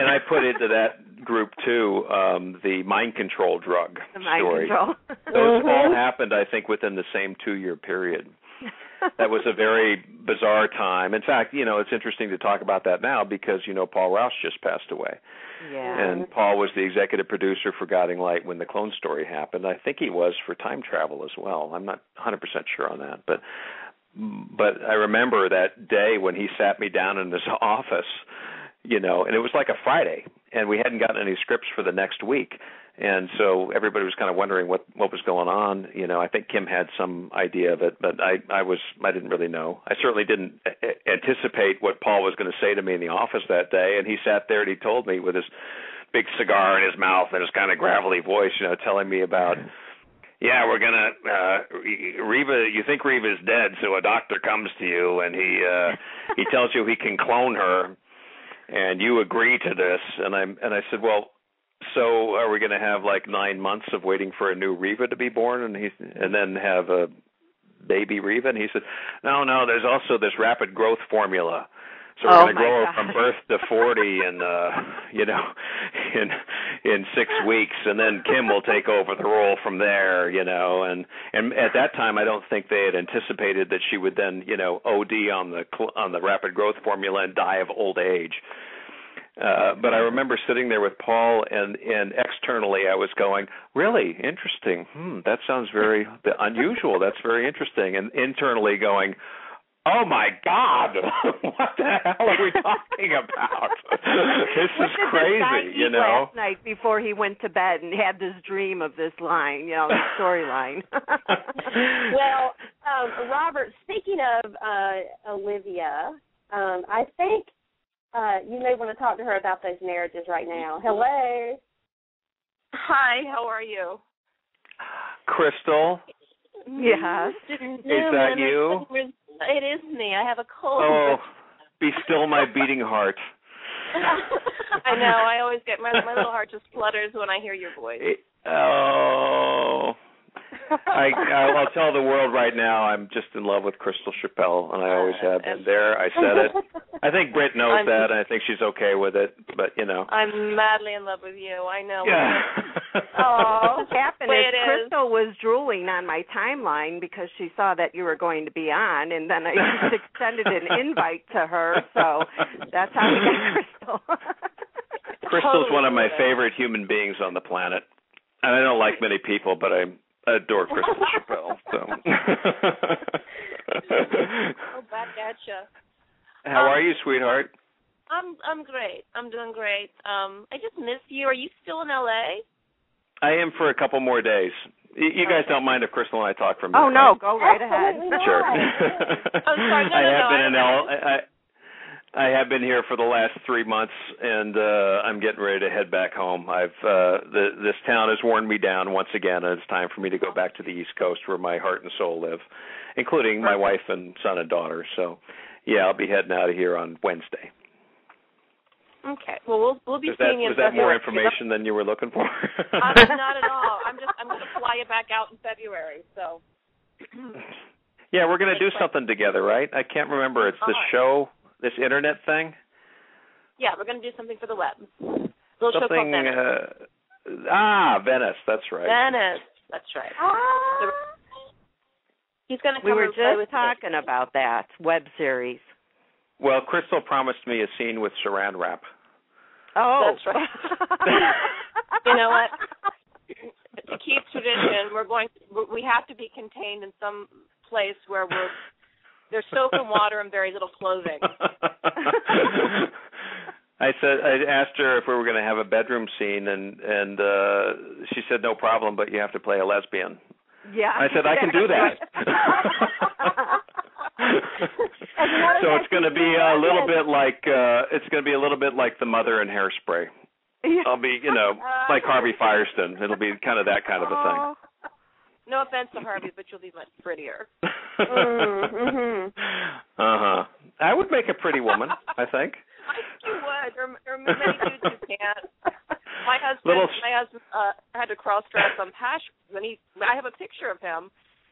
And I put into that group, too, the mind control drug story. Control. Those all happened, I think, within the same 2-year period. That was a very bizarre time. In fact, it's interesting to talk about that now because, Paul Rouse just passed away. Yeah. And Paul was the executive producer for Guiding Light when the Clone Story happened. I think he was for Time Travel as well. I'm not 100% sure on that. But I remember that day when he sat me down in his office, and it was like a Friday, and we hadn't gotten any scripts for the next week. And so everybody was kind of wondering what was going on. I think Kim had some idea of it, but I didn't really know. I certainly didn't anticipate what Paul was going to say to me in the office that day. And he sat there and he told me with his big cigar in his mouth and his kind of gravelly voice, telling me about, yeah, we're going to, Reva, you think Reva's dead, so a doctor comes to you and he tells you he can clone her, and you agree to this. And I said, well, so are we going to have like 9 months of waiting for a new Reva to be born and then have a baby Reva? And he said, no, there's also this rapid growth formula. So we're going to grow her from birth to 40 in 6 weeks, and then Kim will take over the role from there, And at that time, I don't think they had anticipated that she would then, OD on the rapid growth formula and die of old age. But I remember sitting there with Paul, and externally I was going, really interesting. That sounds very unusual. That's very interesting. And internally going, oh my God, what the hell are we talking about? This is crazy, Last night before he went to bed and had this dream of this line, the storyline. Well, Robert, speaking of Olivia, I think you may want to talk to her about those marriages right now. Hello. Hi, how are you? Crystal? Yes. Is that you? It is me. I have a cold. Oh, be still my beating heart. I know. I always get my little heart just flutters when I hear your voice. Oh. I'll tell the world right now I'm just in love with Crystal Chappelle, and I always have been. There, I said it. I think Britt knows that, and I think she's okay with it, but, I'm madly in love with you. I know. Yeah. Oh, what happened is Crystal was drooling on my timeline because she saw that you were going to be on, and then I just extended an invite to her, so that's how we got Crystal. Crystal's one of my favorite human beings on the planet, and I don't like many people, but I adore Crystal Chappelle. So. Oh, back at you. How are you, sweetheart? I'm great. I'm doing great. I just miss you. Are you still in L.A.? I am for a couple more days. You guys don't mind if Crystal and I talk for a minute? Oh, no, go right ahead. Sure. Oh, sorry. No, I have been here for the last 3 months, and I'm getting ready to head back home. This town has worn me down once again, and it's time for me to go back to the East Coast where my heart and soul live, including my wife and son and daughter. So, yeah, I'll be heading out of here on Wednesday. Okay. Well, we'll be seeing you. Was that more information than you were looking for? Not at all. I'm going to fly you back out in February. So. Yeah, we're going to do something together, right? I can't remember. It's this show, this internet thing. Yeah, we're going to do something for the web. Little show called Venice. Venice. That's right. Venice. That's right. He's going to come. We were just talking about that web series. Well, Crystal promised me a scene with Saran wrap. Oh, that's right. You know what? To keep tradition, we have to be contained in some place where there's soap and water and very little clothing. I asked her if we were going to have a bedroom scene, and she said no problem, but you have to play a lesbian. Yeah. I said I can do that. So it's going to be a little bit like the mother in Hairspray. I'll be, like Harvey Firestein. It'll be kind of that kind of a thing. No offense to Harvey, but you'll be much prettier. I would make a pretty woman, I think. I think you would. There are many dudes who can't. My husband had to cross-dress on Passion, and I have a picture of him,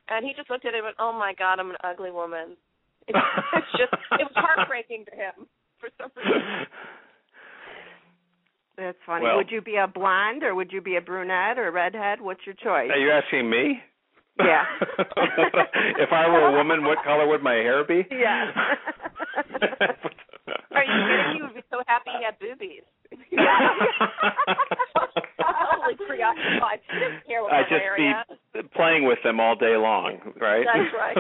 and he just looked at it and went, "Oh my God, I'm an ugly woman." It was 'It's heartbreaking to him for some reason. just, it was heartbreaking to him for some reason. I think you would. Or maybe dudes who can't. My husband had to cross-dress on Passion, and I have a picture of him, and he just looked at it and went, "Oh my God, I'm an ugly woman." It was That's funny. Well, would you be a blonde or would you be a brunette or redhead? What's your choice? Are you asking me? Yeah. If I were a woman, what color would my hair be? Yeah. Are you kidding? You would be so happy you had boobies. Totally preoccupied. She doesn't care what color hair you have. I'd just be playing with them all day long, right? That's right.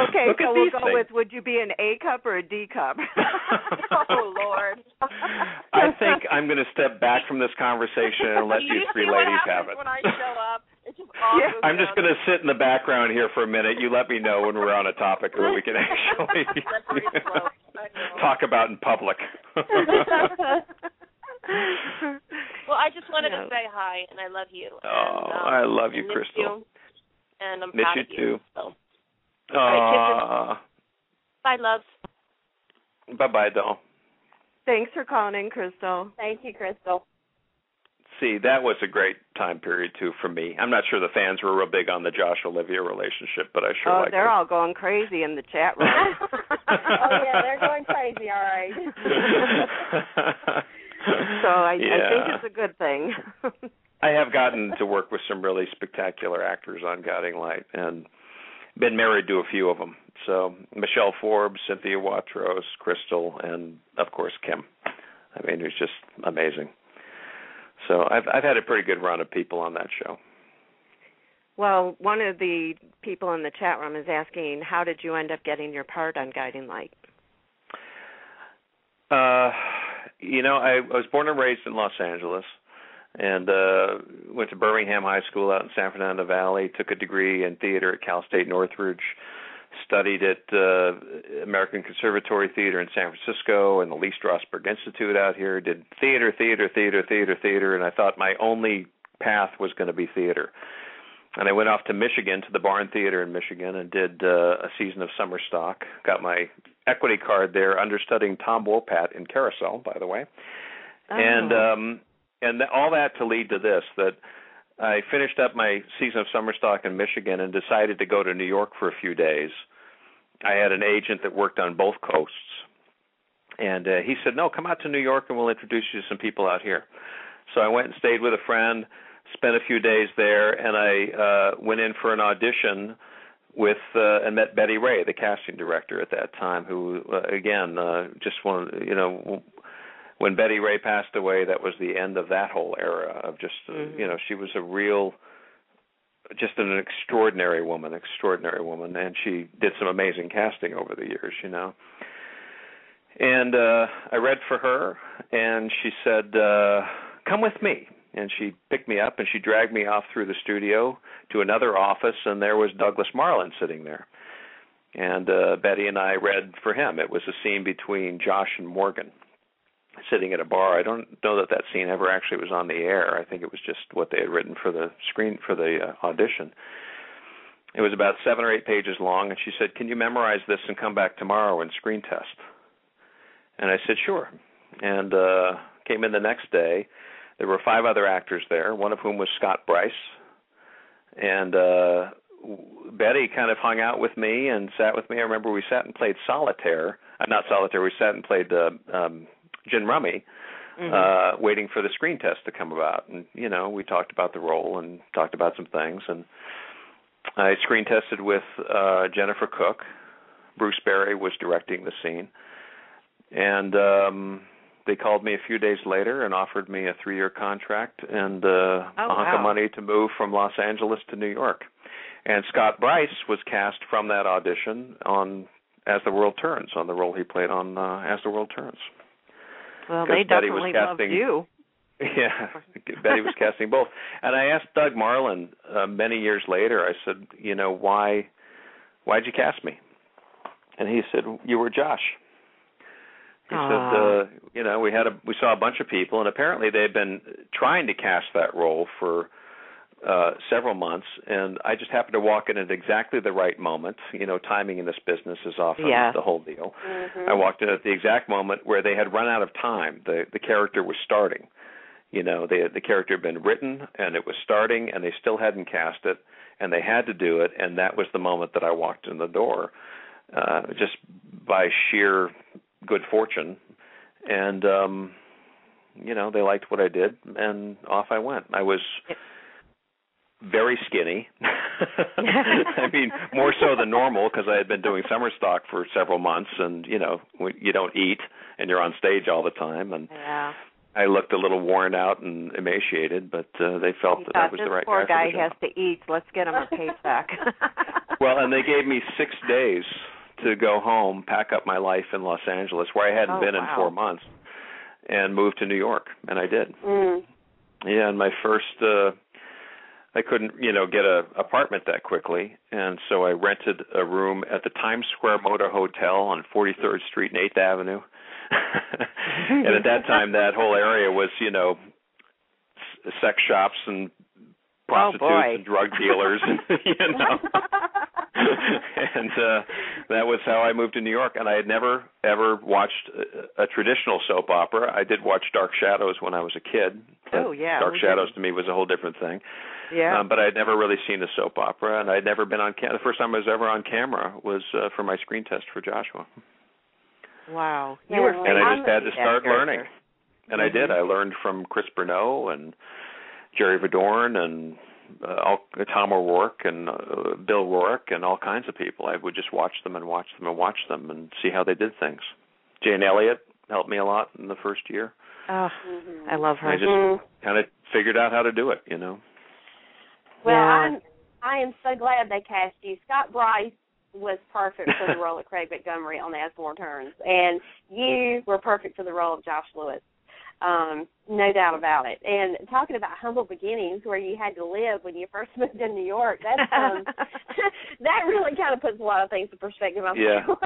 Okay, so we'll go with, would you be an A cup or a D cup? Oh, Lord. I think I'm going to step back from this conversation and let you three ladies have it. When I show up, it's just awesome. I'm just going to sit in the background here for a minute. You let me know when we're on a topic that we can actually talk about in public. Well, I just wanted to say hi, and I love you. I love you, Crystal. And I'm miss proud you of you. too. So. Right, bye, loves. Bye-bye, doll. Thanks for calling in, Crystal. Thank you, Crystal. See, that was a great time period, too, for me. I'm not sure the fans were real big on the Josh-Olivia relationship, but I sure liked it. They're all going crazy in the chat room. Oh, yeah, they're going crazy, all right. So I think it's a good thing. I have gotten to work with some really spectacular actors on Guiding Light and been married to a few of them. So Michelle Forbes, Cynthia Watros, Crystal, and, of course, Kim. I mean, it was just amazing. So I've had a pretty good run of people on that show. Well, one of the people in the chat room is asking, how did you end up getting your part on Guiding Light? I was born and raised in Los Angeles and went to Birmingham High School out in San Fernando Valley, took a degree in theater at Cal State Northridge, studied at American Conservatory Theater in San Francisco and the Lee Strasberg Institute out here, did theater, and I thought my only path was going to be theater. And I went off to Michigan, to the Barn Theater in Michigan, and did a season of summer stock. Got my equity card there, understudying Tom Wopat in Carousel, by the way. Oh. And all that to lead to this, that I finished up my season of summer stock in Michigan and decided to go to New York for a few days. I had an agent that worked on both coasts. And he said, no, come out to New York and we'll introduce you to some people out here. So I went and stayed with a friend, spent a few days there, and I went in for an audition with and met Betty Ray, the casting director at that time, who, again, just wanted, when Betty Ray passed away, that was the end of that whole era of just, she was just an extraordinary woman, and she did some amazing casting over the years, And I read for her, and she said, come with me. And she picked me up, and she dragged me off through the studio to another office, and there was Douglas Marland sitting there. And Betty and I read for him. It was a scene between Josh and Morgan sitting at a bar. I don't know that scene ever actually was on the air. I think it was just what they had written for the screen for the audition. It was about 7 or 8 pages long, and she said, can you memorize this and come back tomorrow and screen test? And I said, sure. And came in the next day. There were 5 other actors there, one of whom was Scott Bryce. And Betty kind of hung out with me and sat with me. I remember we sat and played solitaire. Not solitaire, we sat and played gin rummy, waiting for the screen test to come about. And, we talked about the role and talked about some things. And I screen tested with Jennifer Cook. Bruce Berry was directing the scene. And they called me a few days later and offered me a 3-year contract and a hunk of money to move from Los Angeles to New York. And Scott Bryce was cast from that audition on As the World Turns, on the role he played on As the World Turns. Well, they definitely loved you. Yeah, Betty was casting both. And I asked Doug Marland many years later, I said, why'd you cast me? And he said, you were Josh. He said, we saw a bunch of people, and apparently they had been trying to cast that role for several months, and I just happened to walk in at exactly the right moment. Timing in this business is often the whole deal. Mm-hmm. I walked in at the exact moment where they had run out of time. The character was starting. The character had been written, and it was starting, and they still hadn't cast it, and they had to do it, and that was the moment that I walked in the door, just by sheer good fortune. And they liked what I did, and off I went. I was very skinny. I mean, more so than normal, because I had been doing summer stock for several months, and you don't eat and you're on stage all the time, and I looked a little worn out and emaciated, but they felt that I was the right guy for the job. This poor guy has to eat. Let's get him a paycheck. Well, and they gave me 6 days to go home, pack up my life in Los Angeles, where I hadn't been in 4 months, and move to New York, and I did. Yeah, and my first, I couldn't, get an apartment that quickly, and so I rented a room at the Times Square Motor Hotel on 43rd Street and 8th Avenue. And at that time, that whole area was, sex shops and prostitutes and drug dealers, and that was how I moved to New York. And I had never, ever watched a traditional soap opera. I did watch Dark Shadows when I was a kid. Dark Shadows to me was a whole different thing. Yeah. But I had never really seen a soap opera, and I'd never been on camera. The first time I was ever on camera was for my screen test for Joshua. Wow. And I just had to start learning. And I did. I learned from Chris Burnett and Jerry Verdorn and Tom O'Rourke and Bill Rourke and all kinds of people. I would just watch them and watch them and watch them and see how they did things. Jane Elliott helped me a lot in the first year. Oh, I love her. I just kind of figured out how to do it, Well, I am so glad they cast you. Scott Bryce was perfect for the role of Craig Montgomery on As War Turns, and you were perfect for the role of Josh Lewis. No doubt about it. And talking about humble beginnings where you had to live when you first moved to New York, that's that really kind of puts a lot of things in perspective. I'm sure.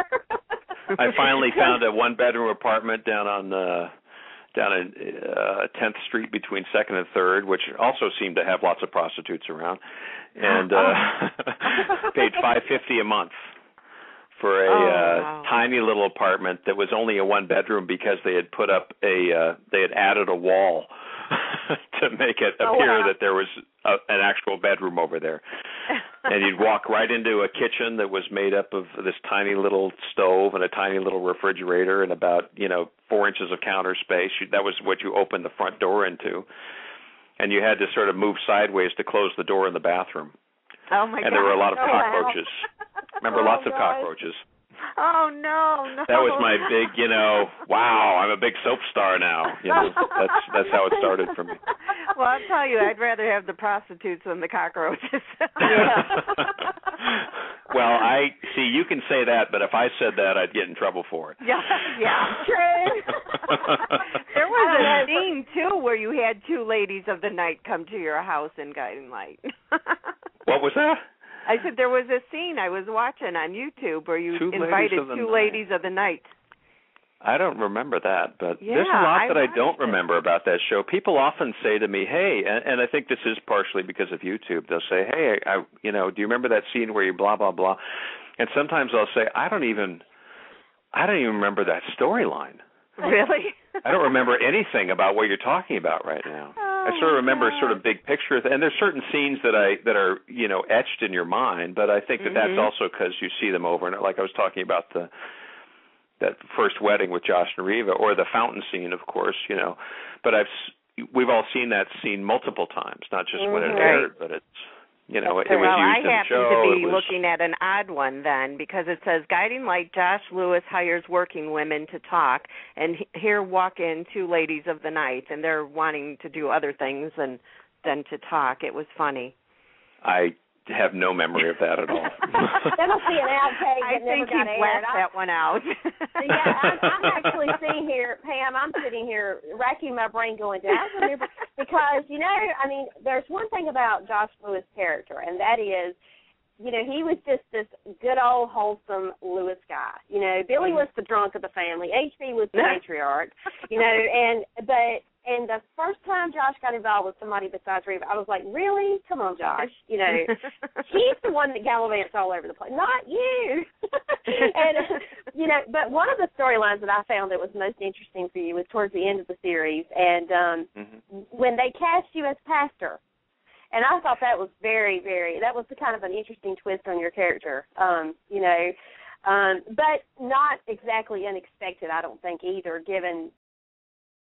I finally found a one-bedroom apartment down in 10th Street between 2nd and 3rd, which also seemed to have lots of prostitutes around, and paid $550 a month for a tiny little apartment that was only a one-bedroom because they had put up they had added a wall to make it appear that there was an actual bedroom over there. And you'd walk right into a kitchen that was made up of this tiny little stove and a tiny little refrigerator and about 4 inches of counter space. That was what you opened the front door into, and you had to sort of move sideways to close the door in the bathroom. Oh my God! And there were a lot of cockroaches. Remember, lots of cockroaches. Oh no! That was my big, wow, I'm a big soap star now. That's how it started for me. Well, I'll tell you, I'd rather have the prostitutes than the cockroaches. Well, you can say that, but if I said that, I'd get in trouble for it. Yeah, true. There was a scene too where you had 2 ladies of the night come to your house in Guiding Light. What was that? I said there was a scene I was watching on YouTube where you invited 2 ladies of the night. I don't remember that, but there's a lot that I don't remember about that show. People often say to me, hey, and I think this is partially because of YouTube, they'll say, hey, do you remember that scene where you blah, blah, blah? And sometimes I'll say, I don't even remember that storyline. Really? I don't remember anything about what you're talking about right now. I sort of remember sort of big picture, and there's certain scenes that are etched in your mind, but I think that's also because you see them over and like I was talking about that first wedding with Josh and Reva, or the fountain scene, of course, But we've all seen that scene multiple times, not just when it aired, but it's. It was used in the show. I happen to be looking at an odd one then, because it says, Guiding Light, Josh Lewis hires working women to talk, and here walk in 2 ladies of the night, and they're wanting to do other things than to talk. It was funny. I have no memory of that at all. That must be an outtake that never got aired. I think he blacked that one out. I'm actually sitting here, Pam, I'm sitting here racking my brain going, did I remember? Because, there's one thing about Josh Lewis' character, and that is, he was just this good old wholesome Lewis guy. Billy was the drunk of the family. HB was the matriarch. And the first time Josh got involved with somebody besides Reva, I was like, really? Come on, Josh. He's the one that gallivants all over the place, not you. And, but one of the storylines that I found that was most interesting for you was towards the end of the series, and when they cast you as pastor. And I thought that was very, very, that was kind of an interesting twist on your character, but not exactly unexpected, I don't think, either, given